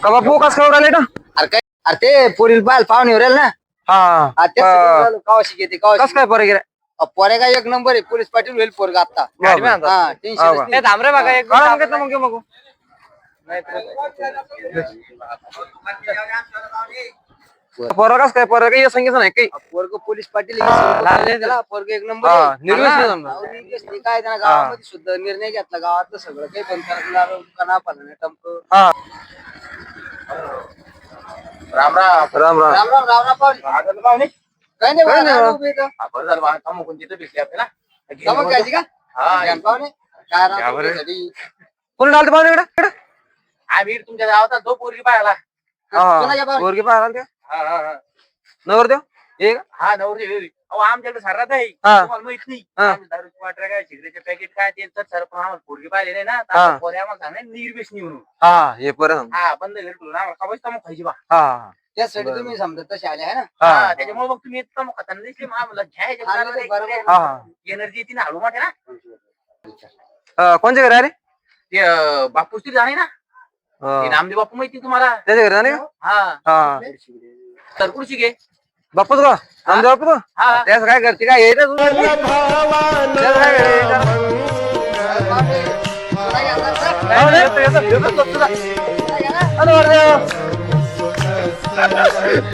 का बापू कस काय राहिले ना? अरे ते पोरील बाल पाहुणे उरेल ना. हा कावाशी घेते कस काय पोरे गेले? पोरे काय एक नंबर आहे. पोलीस पाटील होईल पोरगा आता. टेन्शन थांबरे बघा एक मग पोरं कस काय पोरं काही संगीत नाही काही पोरग पोलीस पाटील पोरग एक नंबर काय त्यांना गावामध्ये सुद्धा निर्णय घेतला. गावातलं सगळं काही बंद करायला राम राम राम राम राम राम राम राम पाहुणे. काय नाही तिथं भेटले आपल्याला पाहुणे काय कोणी डालते पाहुणे इकडे? आम्ही तुमच्या गावात तो पोरगी पाहायला. पोरगी पाहिला नवर देव एक हा नवरी अहो आमच्याकडे सर्रात आहे. तुम्हाला माहित नाही दारूची वाटऱ्या काय सिगरेटचे पॅकेट काय ते सर पण आम्हाला पोरगी पाहिले नाही ना. पोरे आम्हाला सांगणार निर्वेशनी म्हणून. हा हे पर्यंत हा बंद घेतलो आम्हाला कवाच तमक खायची बा. हा त्यासाठी तुम्ही समजत तसे आले आहे ना. त्याच्यामुळे मग तुम्ही तमक खाताना दिसले आम्हाला घ्यायच्या एनर्जी येते ना हळू मोठे ना. कोणच्या घरी अरे ते बापूस तरी जाणे ना. नामदेव बापू माहिती तुम्हाला त्याच्या घरी जाणे हा तरकुडशी घे बापूच का आमच्या बापू हा त्याच काय करते काय येत काय